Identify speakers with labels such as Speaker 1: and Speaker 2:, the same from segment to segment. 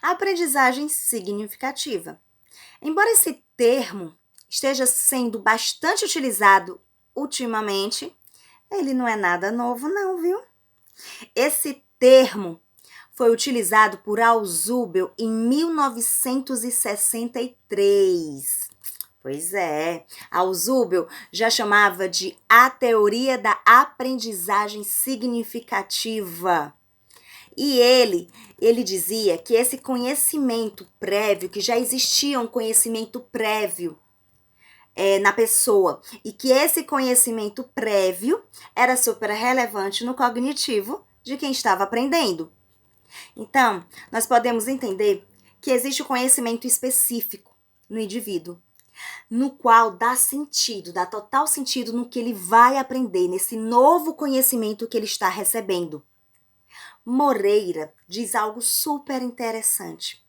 Speaker 1: Aprendizagem significativa. Embora esse termo esteja sendo bastante utilizado ultimamente, ele não é nada novo não, viu? Esse termo foi utilizado por Ausubel em 1963. Pois é, Ausubel já chamava de a teoria da aprendizagem significativa. E ele dizia que esse conhecimento prévio, que já existia um conhecimento prévio na pessoa, e que esse conhecimento prévio era super relevante no cognitivo de quem estava aprendendo. Então, nós podemos entender que existe o conhecimento específico no indivíduo, no qual dá sentido, dá total sentido no que ele vai aprender, nesse novo conhecimento que ele está recebendo. Moreira diz algo super interessante.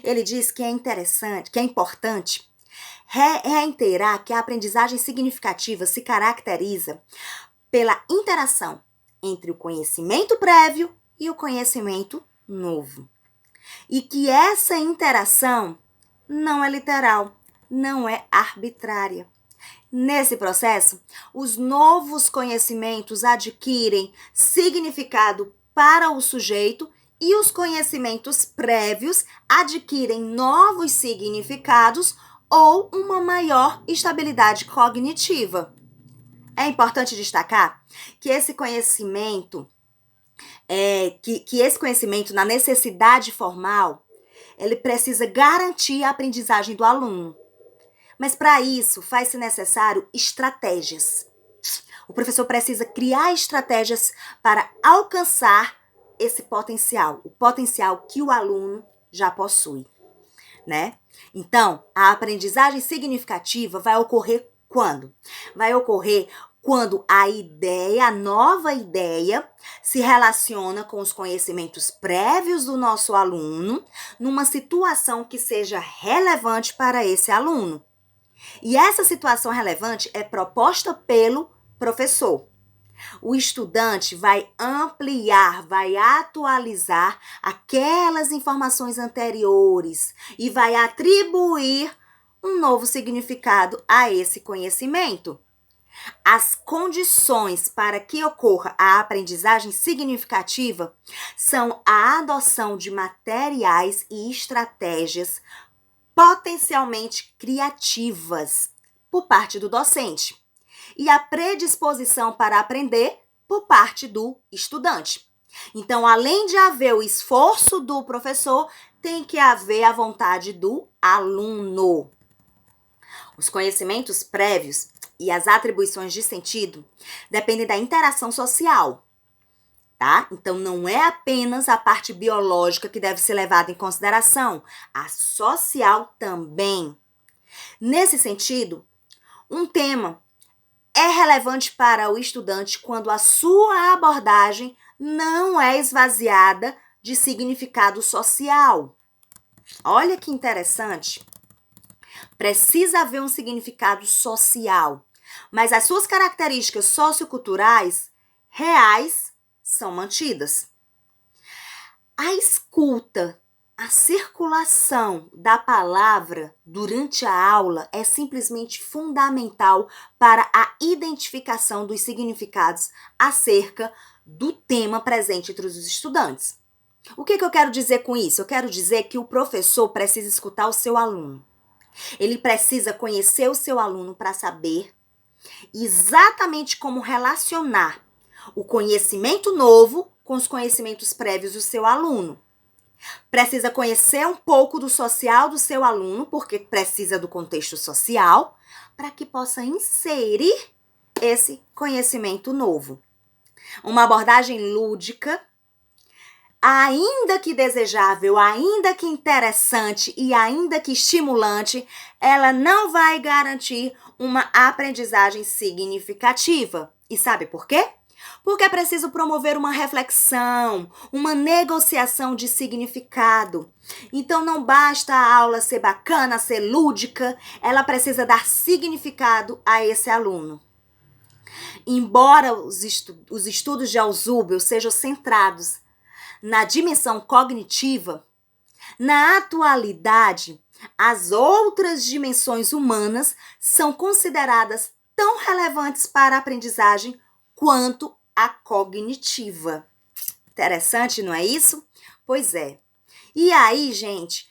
Speaker 1: Ele diz que é importante reiterar que a aprendizagem significativa se caracteriza pela interação entre o conhecimento prévio e o conhecimento novo. E que essa interação não é literal, não é arbitrária. Nesse processo, os novos conhecimentos adquirem significado para o sujeito e os conhecimentos prévios adquirem novos significados ou uma maior estabilidade cognitiva. É importante destacar que esse conhecimento, esse conhecimento na necessidade formal, ele precisa garantir a aprendizagem do aluno. Mas para isso, faz-se necessário estratégias. O professor precisa criar estratégias para alcançar esse potencial, o potencial que o aluno já possui, né? Então, a aprendizagem significativa vai ocorrer quando? Vai ocorrer quando a nova ideia, se relaciona com os conhecimentos prévios do nosso aluno, numa situação que seja relevante para esse aluno. E essa situação relevante é proposta pelo professor. O estudante vai ampliar, vai atualizar aquelas informações anteriores e vai atribuir um novo significado a esse conhecimento. As condições para que ocorra a aprendizagem significativa são a adoção de materiais e estratégias potencialmente criativas por parte do docente e a predisposição para aprender por parte do estudante. Então, além de haver o esforço do professor, tem que haver a vontade do aluno. Os conhecimentos prévios e as atribuições de sentido dependem da interação social, tá? Então, não é apenas a parte biológica que deve ser levada em consideração, a social também. Nesse sentido, um tema é relevante para o estudante quando a sua abordagem não é esvaziada de significado social. Olha que interessante. Precisa haver um significado social, mas as suas características socioculturais reais são mantidas. A escuta, a circulação da palavra durante a aula é simplesmente fundamental para a identificação dos significados acerca do tema presente entre os estudantes. O que eu quero dizer com isso? Eu quero dizer que o professor precisa escutar o seu aluno. Ele precisa conhecer o seu aluno para saber exatamente como relacionar o conhecimento novo com os conhecimentos prévios do seu aluno. Precisa conhecer um pouco do social do seu aluno, porque precisa do contexto social, para que possa inserir esse conhecimento novo. Uma abordagem lúdica, ainda que desejável, ainda que interessante e ainda que estimulante, ela não vai garantir uma aprendizagem significativa. E sabe por quê? Porque é preciso promover uma reflexão, uma negociação de significado. Então não basta a aula ser bacana, ser lúdica, ela precisa dar significado a esse aluno. Embora os estudos de Ausubel sejam centrados na dimensão cognitiva, Na atualidade, as outras dimensões humanas são consideradas tão relevantes para a aprendizagem quanto a cognitiva. Interessante, não é isso? Pois é. E aí, gente,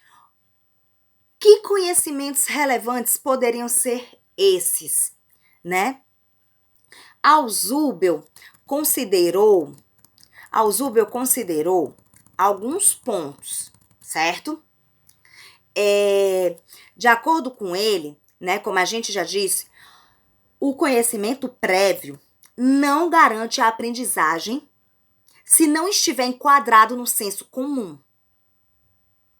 Speaker 1: que conhecimentos relevantes poderiam ser esses, né? Ausubel considerou alguns pontos, certo? De acordo com ele, né, como a gente já disse, o conhecimento prévio não garante a aprendizagem se não estiver enquadrado no senso comum,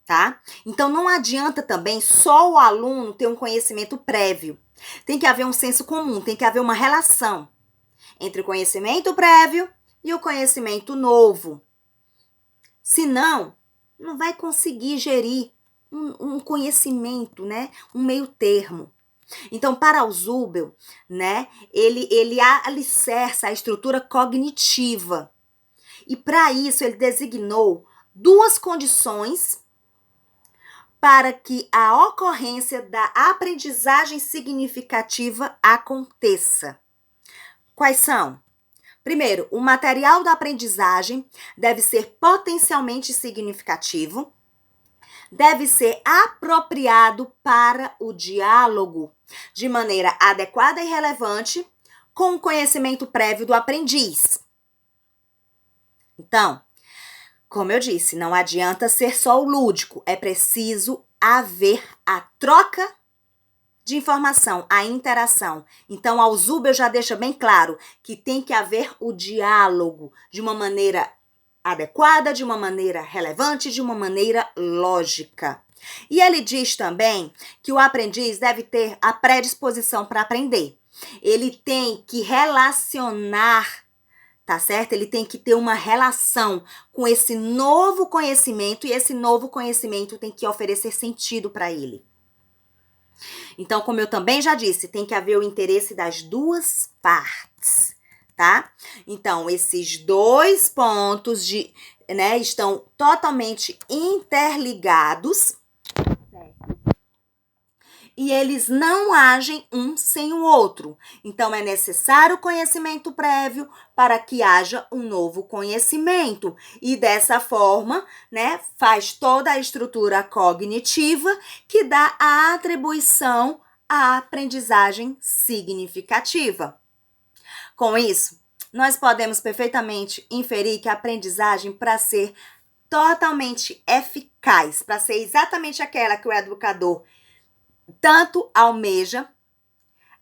Speaker 1: tá? Então, não adianta também só o aluno ter um conhecimento prévio. Tem que haver um senso comum, tem que haver uma relação entre o conhecimento prévio e o conhecimento novo. Senão, não vai conseguir gerir um conhecimento, né? Um meio termo. Então, para o Zubel, né, ele alicerça a estrutura cognitiva. E para isso, ele designou duas condições para que a ocorrência da aprendizagem significativa aconteça. Quais são? Primeiro, o material da aprendizagem deve ser potencialmente significativo, deve ser apropriado para o diálogo de maneira adequada e relevante com o conhecimento prévio do aprendiz. Então, como eu disse, não adianta ser só o lúdico, é preciso haver a troca de informação, a interação. Então, a Ausubel já deixa bem claro que tem que haver o diálogo de uma maneira adequada, de uma maneira relevante, de uma maneira lógica. E ele diz também que o aprendiz deve ter a predisposição para aprender. Ele tem que relacionar, tá certo? Ele tem que ter uma relação com esse novo conhecimento e esse novo conhecimento tem que oferecer sentido para ele. Então, como eu também já disse, tem que haver o interesse das duas partes, tá? Então, esses dois pontos estão totalmente interligados, e eles não agem um sem o outro. Então, é necessário conhecimento prévio para que haja um novo conhecimento. E dessa forma, né, faz toda a estrutura cognitiva que dá a atribuição à aprendizagem significativa. Com isso, nós podemos perfeitamente inferir que a aprendizagem, para ser totalmente eficaz, para ser exatamente aquela que o educador tanto almeja,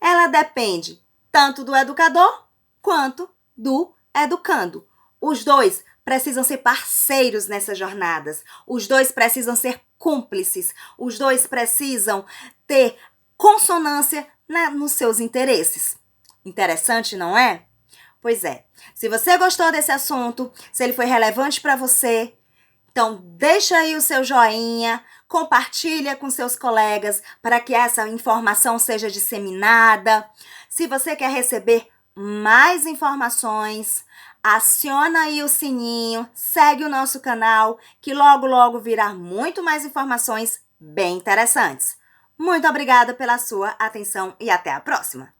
Speaker 1: ela depende tanto do educador quanto do educando. Os dois precisam ser parceiros nessas jornadas. Os dois precisam ser cúmplices. Os dois precisam ter consonância nos seus interesses. Interessante, não é? Pois é. Se você gostou desse assunto, se ele foi relevante para você, então deixa aí o seu joinha, compartilha com seus colegas para que essa informação seja disseminada. Se você quer receber mais informações, aciona aí o sininho, segue o nosso canal, que logo, logo virá muito mais informações bem interessantes. Muito obrigada pela sua atenção e até a próxima!